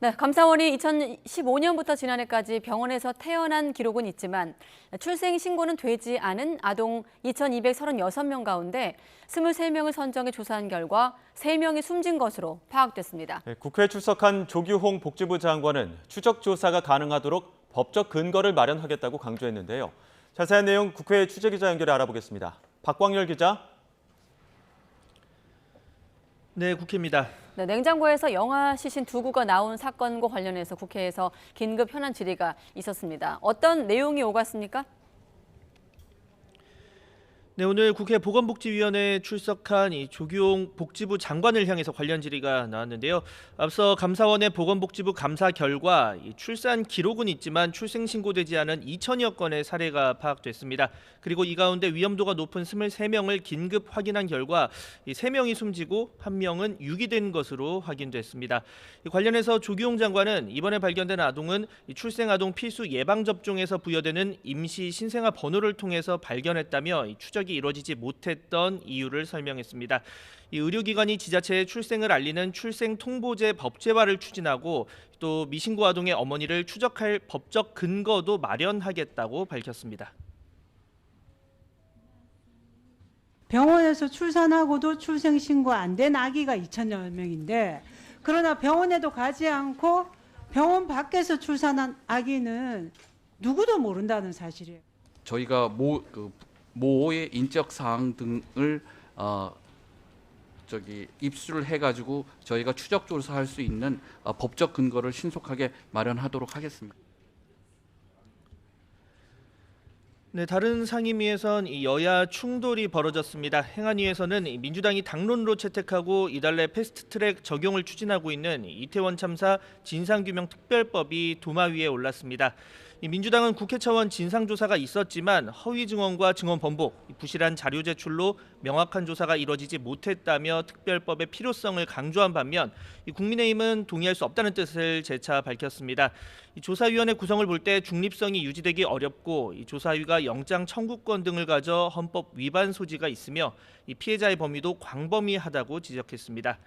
네, 감사원이 2015년부터 지난해까지 병원에서 태어난 기록은 있지만 출생 신고는 되지 않은 아동 2,236명 가운데 23명을 선정해 조사한 결과 3명이 숨진 것으로 파악됐습니다. 네, 국회에 출석한 조규홍 복지부 장관은 추적 조사가 가능하도록 법적 근거를 마련하겠다고 강조했는데요. 자세한 내용 국회 취재기자 연결해 알아보겠습니다. 박광열 기자. 네, 국회입니다. 네, 냉장고에서 영아 시신 2구가 나온 사건과 관련해서 국회에서 긴급 현안 질의가 있었습니다. 어떤 내용이 오갔습니까? 네, 오늘 국회 보건복지위원회에 출석한 조규홍 복지부 장관을 향해서 관련 질의가 나왔는데요. 앞서 감사원의 보건복지부 감사 결과 출산 기록은 있지만 출생 신고되지 않은 2,000여 건의 사례가 파악됐습니다. 그리고 이 가운데 위험도가 높은 23명을 긴급 확인한 결과 3명이 숨지고 1명은 유기된 것으로 확인됐습니다. 관련해서 조규홍 장관은 이번에 발견된 아동은 출생 아동 필수 예방 접종에서 부여되는 임시 신생아 번호를 통해서 발견했다며 추적이 이루어지지 못했던 이유를 설명했습니다. 이 의료기관이 지자체에 출생을 알리는 출생통보제 법제화를 추진하고 또 미신고 아동의 어머니를 추적할 법적 근거도 마련하겠다고 밝혔습니다. 병원에서 출산하고도 출생신고 안 된 아기가 2,000여 명인데 그러나 병원에도 가지 않고 병원 밖에서 출산한 아기는 누구도 모른다는 사실이에요. 저희가 모의 인적 사항 등을 입수를 해가지고 저희가 추적 조사할 수 있는 법적 근거를 신속하게 마련하도록 하겠습니다. 네, 다른 상임위에선 여야 충돌이 벌어졌습니다. 행안위에서는 민주당이 당론으로 채택하고 이달 내 패스트트랙 적용을 추진하고 있는 이태원 참사 진상규명특별법이 도마 위에 올랐습니다. 민주당은 국회 차원 진상조사가 있었지만 허위 증언과 증언 번복, 부실한 자료 제출로 명확한 조사가 이뤄지지 못했다며 특별법의 필요성을 강조한 반면 국민의힘은 동의할 수 없다는 뜻을 재차 밝혔습니다. 조사위원회 구성을 볼 때 중립성이 유지되기 어렵고 조사위가 영장 청구권 등을 가져 헌법 위반 소지가 있으며 피해자의 범위도 광범위하다고 지적했습니다.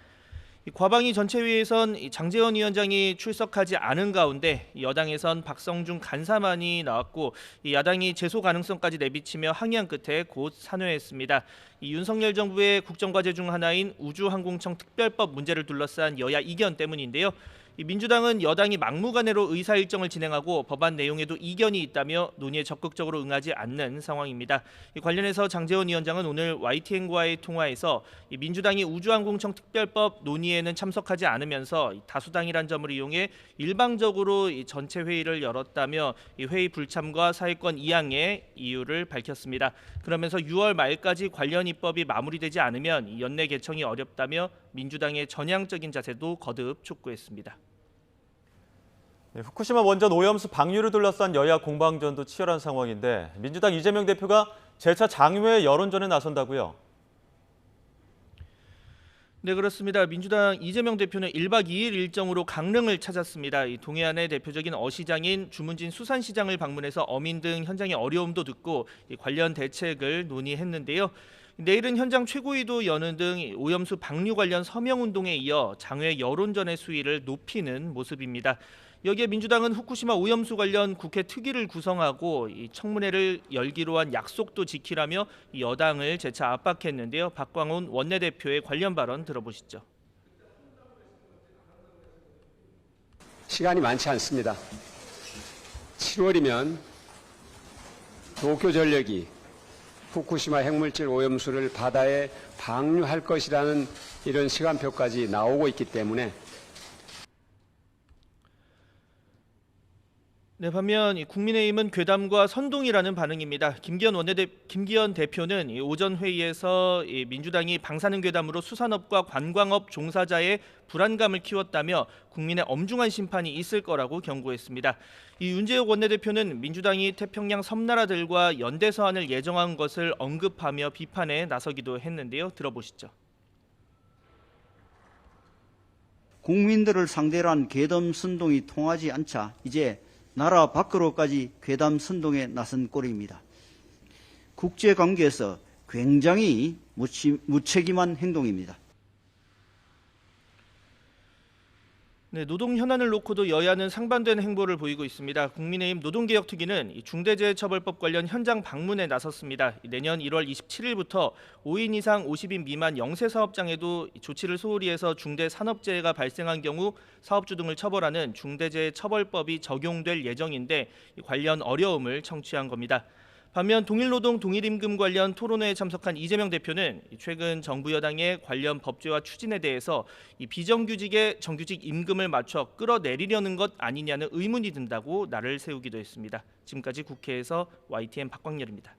과방위 전체회의에선 장제원 위원장이 출석하지 않은 가운데 여당에선 박성중 간사만이 나왔고 야당이 제소 가능성까지 내비치며 항의한 끝에 곧 산회했습니다. 윤석열 정부의 국정과제 중 하나인 우주항공청 특별법 문제를 둘러싼 여야 이견 때문인데요. 민주당은 여당이 막무가내로 의사 일정을 진행하고 법안 내용에도 이견이 있다며 논의에 적극적으로 응하지 않는 상황입니다. 관련해서 장제원 위원장은 오늘 YTN과의 통화에서 민주당이 우주항공청 특별법 논의에는 참석하지 않으면서 다수당이란 점을 이용해 일방적으로 전체 회의를 열었다며 회의 불참과 사회권 이양의 이유를 밝혔습니다. 그러면서 6월 말까지 관련 입법이 마무리되지 않으면 연내 개청이 어렵다며 민주당의 전향적인 자세도 거듭 촉구했습니다. 네, 후쿠시마 원전 오염수 방류를 둘러싼 여야 공방전도 치열한 상황인데 민주당 이재명 대표가 재차 장외 여론전에 나선다고요? 네, 그렇습니다. 민주당 이재명 대표는 1박 2일 일정으로 강릉을 찾았습니다. 동해안의 대표적인 어시장인 주문진 수산시장을 방문해서 어민 등 현장의 어려움도 듣고 관련 대책을 논의했는데요. 내일은 현장 최고위도 여는 등 오염수 방류 관련 서명운동에 이어 장외 여론전의 수위를 높이는 모습입니다. 여기에 민주당은 후쿠시마 오염수 관련 국회 특위를 구성하고 청문회를 열기로 한 약속도 지키라며 여당을 재차 압박했는데요. 박광온 원내대표의 관련 발언 들어보시죠. 시간이 많지 않습니다. 7월이면 도쿄전력이 후쿠시마 핵물질 오염수를 바다에 방류할 것이라는 이런 시간표까지 나오고 있기 때문에 네, 반면 국민의힘은 괴담과 선동이라는 반응입니다. 김기현 대표는 오전 회의에서 민주당이 방사능 괴담으로 수산업과 관광업 종사자의 불안감을 키웠다며 국민의 엄중한 심판이 있을 거라고 경고했습니다. 윤재욱 원내대표는 민주당이 태평양 섬나라들과 연대 서한을 예정한 것을 언급하며 비판에 나서기도 했는데요. 들어보시죠. 국민들을 상대로 한 괴담 선동이 통하지 않자 이제 나라 밖으로까지 괴담 선동에 나선 꼴입니다. 국제관계에서 굉장히 무책임한 행동입니다. 네, 노동 현안을 놓고도 여야는 상반된 행보를 보이고 있습니다. 국민의힘 노동개혁특위는 이 중대재해처벌법 관련 현장 방문에 나섰습니다. 내년 1월 27일부터 5인 이상 50인 미만 영세사업장에도 조치를 소홀히 해서 중대산업재해가 발생한 경우 사업주 등을 처벌하는 중대재해처벌법이 적용될 예정인데 관련 어려움을 청취한 겁니다. 반면 동일노동 동일임금 관련 토론회에 참석한 이재명 대표는 최근 정부 여당의 관련 법제화 추진에 대해서 이 비정규직의 정규직 임금을 맞춰 끌어내리려는 것 아니냐는 의문이 든다고 날을 세우기도 했습니다. 지금까지 국회에서 YTN 박광렬입니다.